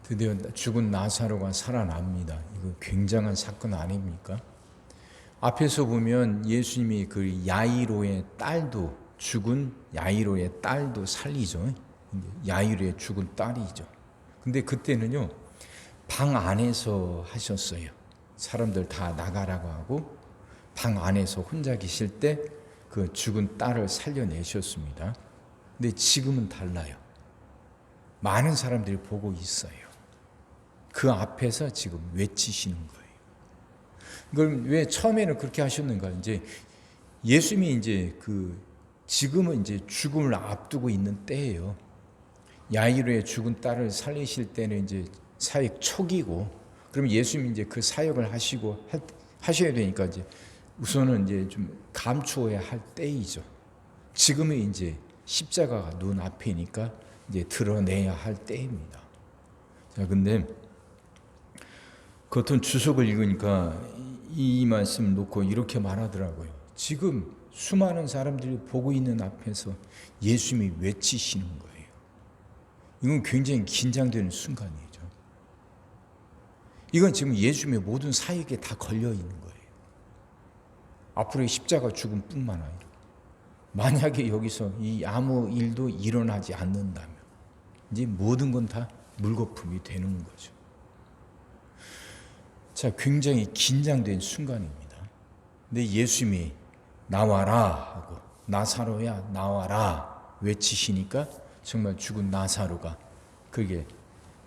드디어 죽은 나사로가 살아납니다. 이거 굉장한 사건 아닙니까? 앞에서 보면 예수님이 그 야이로의 딸도, 죽은 야이로의 딸도 살리죠. 야이로의 죽은 딸이죠. 근데 그때는요, 방 안에서 하셨어요. 사람들 다 나가라고 하고 방 안에서 혼자 계실 때 그 죽은 딸을 살려내셨습니다. 근데 지금은 달라요. 많은 사람들이 보고 있어요. 그 앞에서 지금 외치시는 거예요. 그럼 왜 처음에는 그렇게 하셨는가? 이제 예수님이 이제 지금은 이제 죽음을 앞두고 있는 때예요. 야이로의 죽은 딸을 살리실 때는 이제 사역 초기고, 그럼 예수님이 이제 그 사역을 하셔야 되니까 이제 우선은 이제 좀 감추어야 할 때이죠. 지금은 이제 십자가가 눈 앞이니까 이제 드러내야 할 때입니다. 자, 근데 그 어떤 주석을 읽으니까 이 말씀 놓고 이렇게 말하더라고요. 지금 수많은 사람들이 보고 있는 앞에서 예수님이 외치시는 거예요. 이건 굉장히 긴장되는 순간이죠. 이건 지금 예수님의 모든 사역에 다 걸려 있는 거예요. 앞으로의 십자가 죽음뿐만 아니라 만약에 여기서 이 아무 일도 일어나지 않는다면 이제 모든 건 다 물거품이 되는 거죠. 자, 굉장히 긴장된 순간입니다. 근데 예수님이 나와라 하고 나사로야 나와라 외치시니까 정말 죽은 나사로가 그게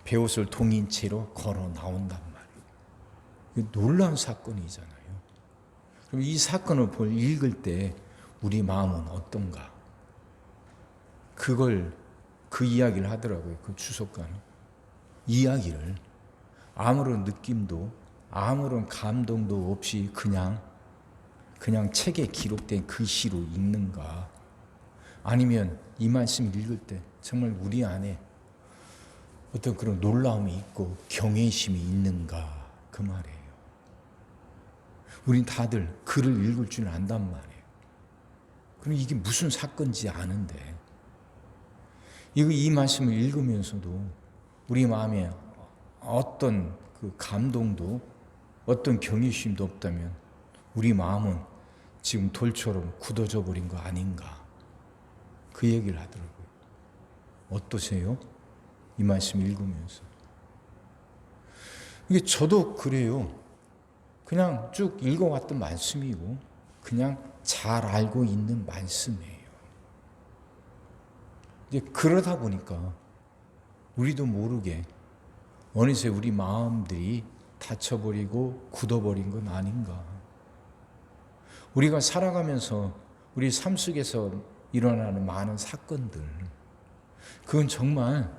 베옷을 동인 채로 걸어 나온단 말이에요. 놀라운 사건이잖아요. 그럼 이 사건을 읽을 때 우리 마음은 어떤가? 그 이야기를 하더라고요. 그 주석가는. 이야기를 아무런 느낌도 아무런 감동도 없이 그냥 책에 기록된 글씨로 읽는가? 아니면 이 말씀을 읽을 때 정말 우리 안에 어떤 그런 놀라움이 있고 경외심이 있는가? 그 말이에요. 우린 다들 글을 읽을 줄 안단 말이에요. 그럼 이게 무슨 사건인지 아는데 이 말씀을 읽으면서도 우리 마음에 어떤 그 감동도 어떤 경외심도 없다면 우리 마음은 지금 돌처럼 굳어져 버린 거 아닌가? 그 얘기를 하더라고요. 어떠세요? 이 말씀 읽으면서. 이게 저도 그래요. 그냥 쭉 읽어왔던 말씀이고 그냥 잘 알고 있는 말씀이에요. 이제 그러다 보니까 우리도 모르게 어느새 우리 마음들이 닫혀버리고 굳어버린 건 아닌가. 우리가 살아가면서 우리 삶 속에서 일어나는 많은 사건들, 그건 정말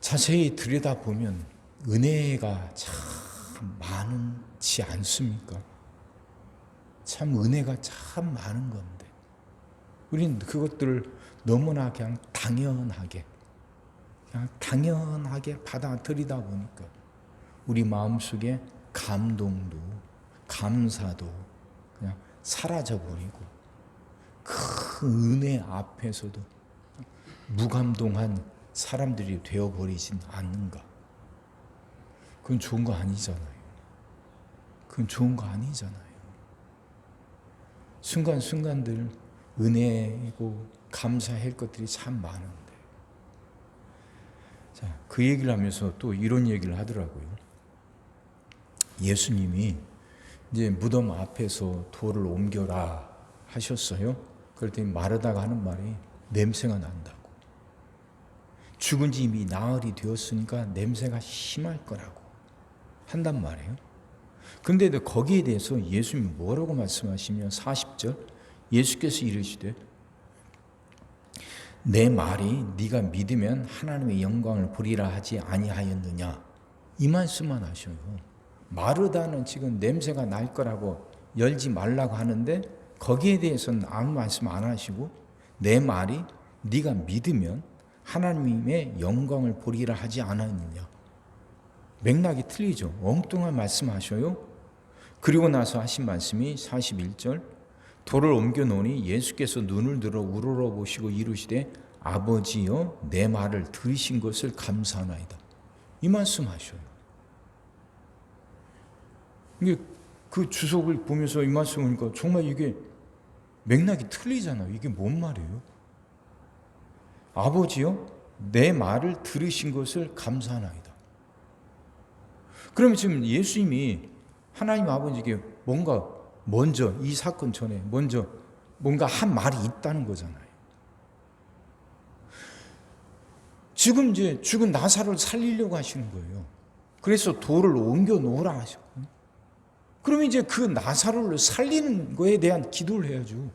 자세히 들여다보면 은혜가 참 많지 않습니까? 참 은혜가 참 많은 건데 우리는 그것들을 너무나 그냥 당연하게 받아들이다 보니까 우리 마음속에 감동도 감사도 그냥 사라져버리고 그 은혜 앞에서도 무감동한 사람들이 되어버리진 않는가. 그건 좋은 거 아니잖아요. 순간순간들 은혜고 감사할 것들이 참 많은데. 자, 그 얘기를 하면서 또 이런 얘기를 하더라고요. 예수님이 이제 무덤 앞에서 돌을 옮겨라 하셨어요. 그랬더니 마르다가 하는 말이 냄새가 난다고. 죽은 지 이미 나흘이 되었으니까 냄새가 심할 거라고 한단 말이에요. 근데 거기에 대해서 예수님이 뭐라고 말씀하시면 40절 예수께서 이르시되 내 말이 네가 믿으면 하나님의 영광을 보리라 하지 아니하였느냐, 이 말씀만 하셔요. 마르다는 지금 냄새가 날 거라고 열지 말라고 하는데 거기에 대해서는 아무 말씀 안 하시고 내 말이 네가 믿으면 하나님의 영광을 보리라 하지 않았느냐. 맥락이 틀리죠. 엉뚱한 말씀하셔요. 그리고 나서 하신 말씀이 41절 돌을 옮겨 놓으니 예수께서 눈을 들어 우러러 보시고 이르시되 아버지여 내 말을 들으신 것을 감사하나이다. 이 말씀 하셔요. 이게 그 주석을 보면서 이 말씀을 보니까 정말 이게 맥락이 틀리잖아요. 이게 뭔 말이에요? 아버지요, 내 말을 들으신 것을 감사하나이다. 그러면 지금 예수님이 하나님 아버지에게 뭔가 먼저 이 사건 전에 먼저 뭔가 한 말이 있다는 거잖아요. 지금 이제 죽은 나사로를 살리려고 하시는 거예요. 그래서 돌을 옮겨 놓으라 하셨거든요. 그러면 이제 그 나사로를 살리는 거에 대한 기도를 해야죠.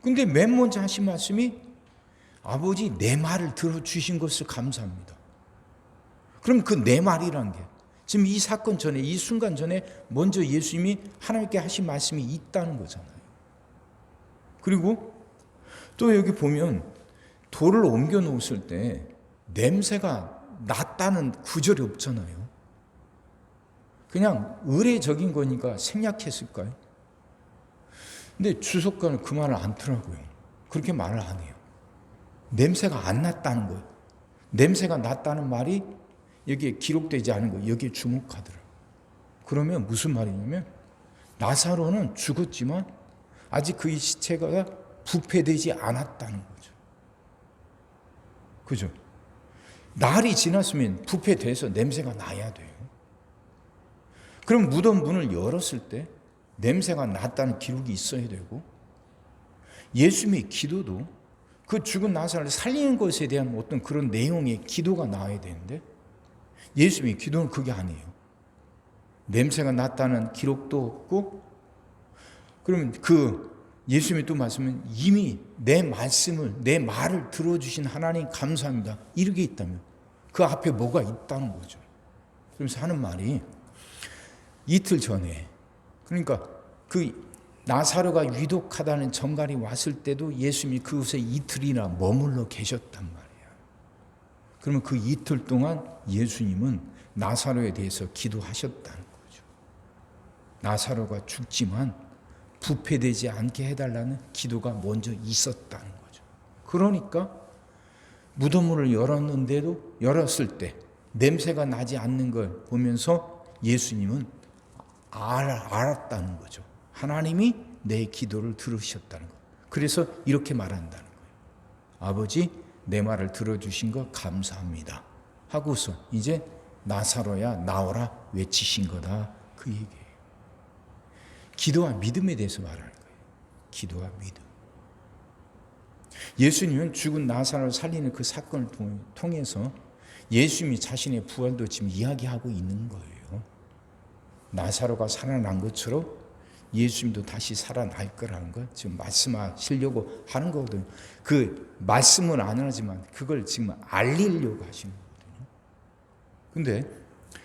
근데 맨 먼저 하신 말씀이 아버지 내 말을 들어주신 것을 감사합니다. 그럼 그 내 말이란 게 지금 이 사건 전에 이 순간 전에 먼저 예수님이 하나님께 하신 말씀이 있다는 거잖아요. 그리고 또 여기 보면 돌을 옮겨 놓았을 때 냄새가 났다는 구절이 없잖아요. 그냥 의례적인 거니까 생략했을까요? 근데 주석가는 그 말을 안 더라고요. 그렇게 말을 안 해요. 냄새가 안 났다는 거예요. 냄새가 났다는 말이 여기에 기록되지 않은 거예요. 여기에 주목하더라고요. 그러면 무슨 말이냐면 나사로는 죽었지만 아직 그의 시체가 부패되지 않았다는 거죠. 그죠? 날이 지났으면 부패돼서 냄새가 나야 돼요. 그럼 무덤 문을 열었을 때 냄새가 났다는 기록이 있어야 되고, 예수님의 기도도 그 죽은 나사로를 살리는 것에 대한 어떤 그런 내용의 기도가 나와야 되는데 예수님의 기도는 그게 아니에요. 냄새가 났다는 기록도 없고, 그러면 그 예수님이 또 말씀은 이미 내 말씀을, 내 말을 들어주신 하나님 감사합니다, 이렇게 있다면 그 앞에 뭐가 있다는 거죠. 그러면서 하는 말이 이틀 전에, 그러니까 그 나사로가 위독하다는 정갈이 왔을 때도 예수님이 그곳에 이틀이나 머물러 계셨단 말이에요. 그러면 그 이틀 동안 예수님은 나사로에 대해서 기도하셨다는 거죠. 나사로가 죽지만 부패되지 않게 해달라는 기도가 먼저 있었다는 거죠. 그러니까 무덤문을 열었을 때 냄새가 나지 않는 걸 보면서 예수님은 알았다는 거죠. 하나님이 내 기도를 들으셨다는 것. 그래서 이렇게 말한다는 거예요. 아버지, 내 말을 들어주신 거 감사합니다 하고서 이제 나사로야 나오라 외치신 거다, 그 얘기예요. 기도와 믿음에 대해서 말하는 거예요. 기도와 믿음. 예수님은 죽은 나사로를 살리는 그 사건을 통해서 예수님이 자신의 부활도 지금 이야기하고 있는 거예요. 나사로가 살아난 것처럼 예수님도 다시 살아날 거라는 걸 지금 말씀하시려고 하는 거거든요. 그 말씀은 안 하지만 그걸 지금 알리려고 하시는 거거든요. 근데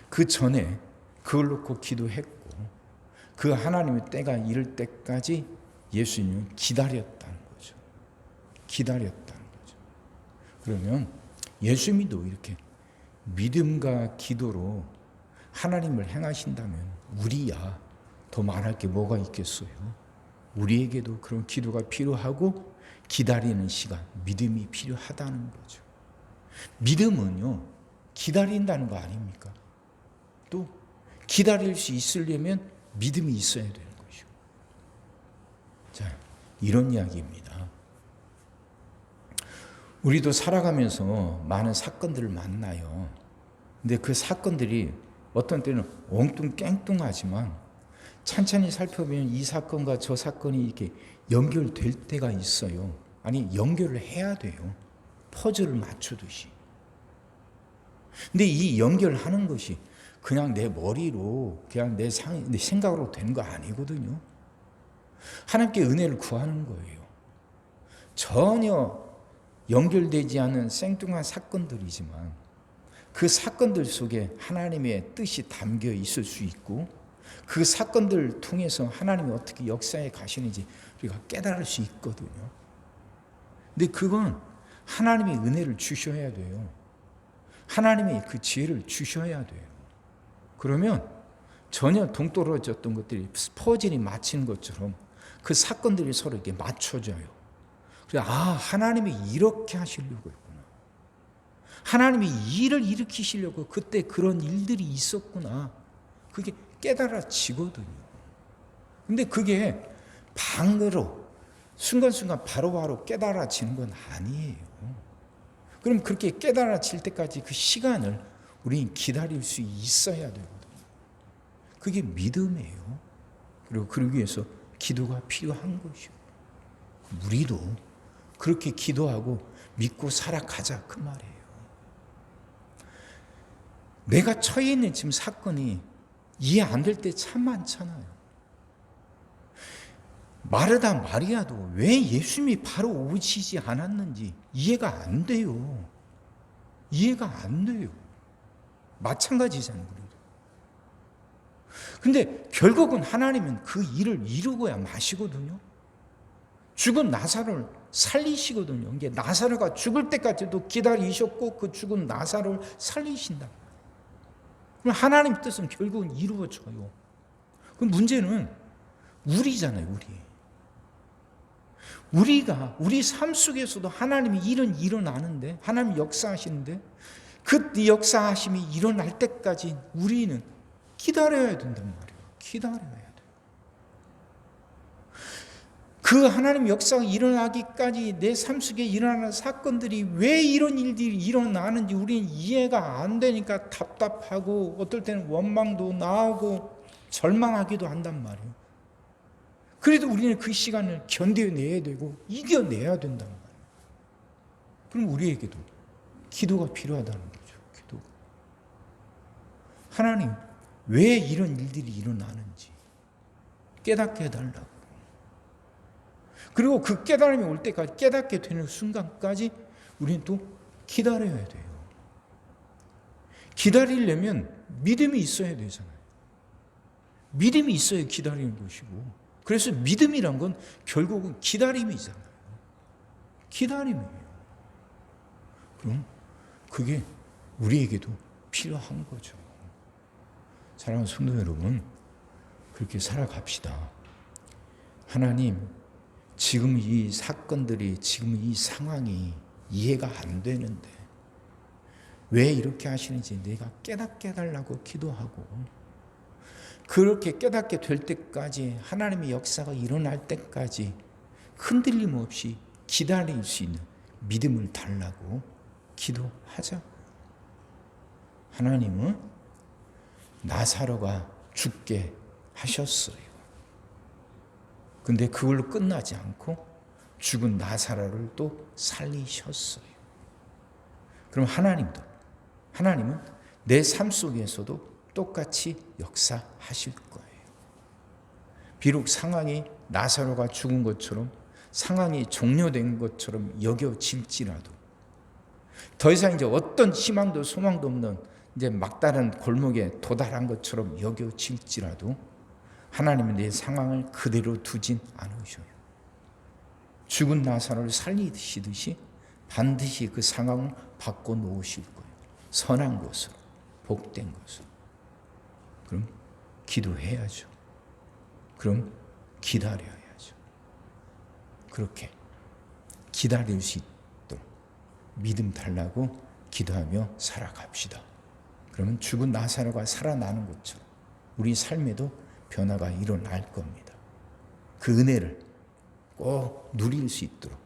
그 전에 그걸 놓고 기도했고, 그 하나님의 때가 이를 때까지 예수님은 기다렸다는 거죠. 기다렸다는 거죠. 그러면 예수님도 이렇게 믿음과 기도로 하나님을 행하신다면 우리야 더 말할 게 뭐가 있겠어요? 우리에게도 그런 기도가 필요하고 기다리는 시간, 믿음이 필요하다는 거죠. 믿음은요, 기다린다는 거 아닙니까? 또 기다릴 수 있으려면 믿음이 있어야 되는 것이고. 자, 이런 이야기입니다. 우리도 살아가면서 많은 사건들을 만나요. 근데 그 사건들이 어떤 때는 엉뚱깽뚱하지만 찬찬히 살펴보면 이 사건과 저 사건이 이렇게 연결될 때가 있어요. 아니, 연결을 해야 돼요. 퍼즐을 맞추듯이. 근데 이 연결하는 것이 그냥 내 머리로, 그냥 내 생각으로 되는 거 아니거든요. 하나님께 은혜를 구하는 거예요. 전혀 연결되지 않은 생뚱한 사건들이지만 그 사건들 속에 하나님의 뜻이 담겨 있을 수 있고, 그 사건들을 통해서 하나님이 어떻게 역사에 가시는지 우리가 깨달을 수 있거든요. 근데 그건 하나님의 은혜를 주셔야 돼요. 하나님의 그 지혜를 주셔야 돼요. 그러면 전혀 동떨어졌던 것들이 퍼즐이 맞히는 것처럼 그 사건들이 서로 이렇게 맞춰져요. 그래서 하나님이 이렇게 하시려고 했구나. 하나님이 일을 일으키시려고 그때 그런 일들이 있었구나. 그게 깨달아지거든요. 근데 그게 방으로 순간순간 바로바로 깨달아지는 건 아니에요. 그럼 그렇게 깨달아질 때까지 그 시간을 우리는 기다릴 수 있어야 되거든요. 그게 믿음이에요. 그리고 그러기 위해서 기도가 필요한 것이요. 우리도 그렇게 기도하고 믿고 살아가자 그 말이에요. 내가 처해 있는 지금 사건이 이해 안 될 때 참 많잖아요. 마르다 마리아도 왜 예수님이 바로 오시지 않았는지 이해가 안 돼요. 이해가 안 돼요. 마찬가지잖아요. 근데 결국은 하나님은 그 일을 이루고야 마시거든요. 죽은 나사로를 살리시거든요. 이게 나사로가 죽을 때까지도 기다리셨고 그 죽은 나사로를 살리신다. 그럼 하나님 뜻은 결국은 이루어져요. 그럼 문제는 우리잖아요. 우리가 우리 삶 속에서도 하나님이 일은 일어나는데, 하나님 역사하시는데 그 역사하심이 일어날 때까지 우리는 기다려야 된단 말이에요. 기다려야 돼요. 그 하나님 역사가 일어나기까지 내 삶 속에 일어나는 사건들이 왜 이런 일들이 일어나는지 우리는 이해가 안 되니까 답답하고 어떨 때는 원망도 나오고 절망하기도 한단 말이에요. 그래도 우리는 그 시간을 견뎌내야 되고 이겨내야 된단 말이에요. 그럼 우리에게도 기도가 필요하다는 거죠. 기도가. 하나님 왜 이런 일들이 일어나는지 깨닫게 해달라고. 그리고 그 깨달음이 올 때까지, 깨닫게 되는 순간까지 우리는 또 기다려야 돼요. 기다리려면 믿음이 있어야 되잖아요. 믿음이 있어야 기다리는 것이고, 그래서 믿음이란 건 결국은 기다림이잖아요. 기다림이에요. 그럼 그게 우리에게도 필요한 거죠. 사랑하는 성도 여러분, 그렇게 살아갑시다. 하나님, 지금 이 사건들이, 지금 이 상황이 이해가 안 되는데 왜 이렇게 하시는지 내가 깨닫게 해달라고 기도하고, 그렇게 깨닫게 될 때까지, 하나님의 역사가 일어날 때까지 흔들림 없이 기다릴 수 있는 믿음을 달라고 기도하자. 하나님은 나사로가 죽게 하셨어요. 근데 그걸로 끝나지 않고 죽은 나사로를 또 살리셨어요. 그럼 하나님은 내 삶 속에서도 똑같이 역사하실 거예요. 비록 상황이 나사로가 죽은 것처럼, 상황이 종료된 것처럼 여겨질지라도, 더 이상 이제 어떤 희망도 소망도 없는 이제 막다른 골목에 도달한 것처럼 여겨질지라도 하나님은 내 상황을 그대로 두진 않으셔요. 죽은 나사로를 살리시듯이 반드시 그 상황을 바꿔놓으실 거예요. 선한 것으로, 복된 것으로. 그럼 기도해야죠. 그럼 기다려야죠. 그렇게 기다릴 수 있도록 믿음 달라고 기도하며 살아갑시다. 그러면 죽은 나사로가 살아나는 것처럼 우리 삶에도 변화가 일어날 겁니다. 그 은혜를 꼭 누릴 수 있도록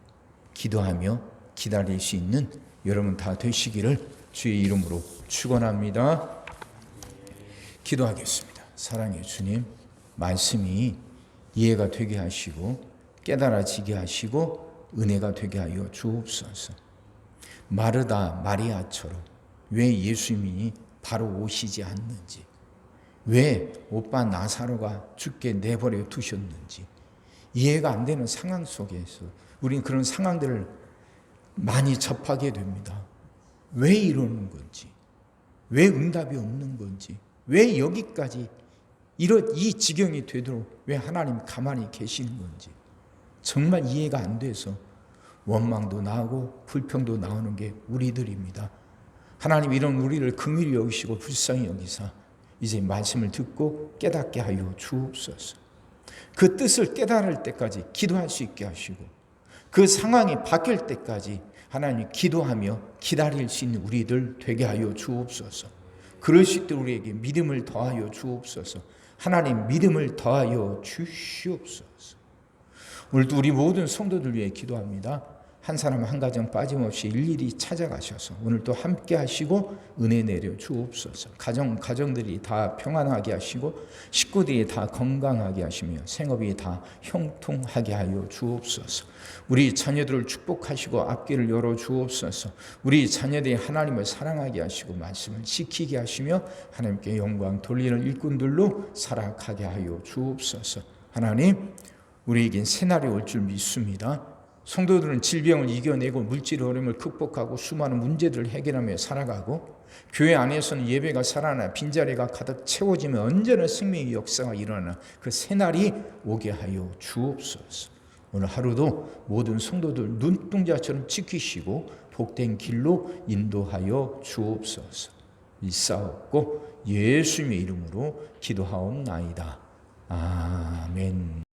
기도하며 기다릴 수 있는 여러분 다 되시기를 주의 이름으로 축원합니다. 기도하겠습니다. 사랑의 주님, 말씀이 이해가 되게 하시고 깨달아지게 하시고 은혜가 되게 하여 주옵소서. 마르다 마리아처럼 왜 예수님이 바로 오시지 않는지, 왜 오빠 나사로가 죽게 내버려 두셨는지 이해가 안 되는 상황 속에서 우리는 그런 상황들을 많이 접하게 됩니다. 왜 이러는 건지, 왜 응답이 없는 건지, 왜 여기까지 이 지경이 되도록 왜 하나님 가만히 계시는 건지 정말 이해가 안 돼서 원망도 나오고 불평도 나오는 게 우리들입니다. 하나님, 이런 우리를 긍휼히 여기시고 불쌍히 여기사 이제 말씀을 듣고 깨닫게 하여 주옵소서. 그 뜻을 깨달을 때까지 기도할 수 있게 하시고 그 상황이 바뀔 때까지 하나님 기도하며 기다릴 수 있는 우리들 되게 하여 주옵소서. 그럴 수 있도록 우리에게 믿음을 더하여 주옵소서. 하나님 믿음을 더하여 주시옵소서. 오늘도 우리 모든 성도들 위해 기도합니다. 한 사람 한 가정 빠짐없이 일일이 찾아가셔서 오늘 또 함께 하시고 은혜 내려 주옵소서. 가정들이 다 평안하게 하시고 식구들이 다 건강하게 하시며 생업이 다 형통하게 하여 주옵소서. 우리 자녀들을 축복하시고 앞길을 열어 주옵소서. 우리 자녀들이 하나님을 사랑하게 하시고 말씀을 지키게 하시며 하나님께 영광 돌리는 일꾼들로 살아가게 하여 주옵소서. 하나님, 우리에겐 새날이 올 줄 믿습니다. 성도들은 질병을 이겨내고 물질 어려움을 극복하고 수많은 문제들을 해결하며 살아가고 교회 안에서는 예배가 살아나 빈자리가 가득 채워지면 언제나 생명의 역사가 일어나 그 새날이 오게 하여 주옵소서. 오늘 하루도 모든 성도들 눈동자처럼 지키시고 복된 길로 인도하여 주옵소서. 일사옵고 예수님의 이름으로 기도하옵나이다. 아멘.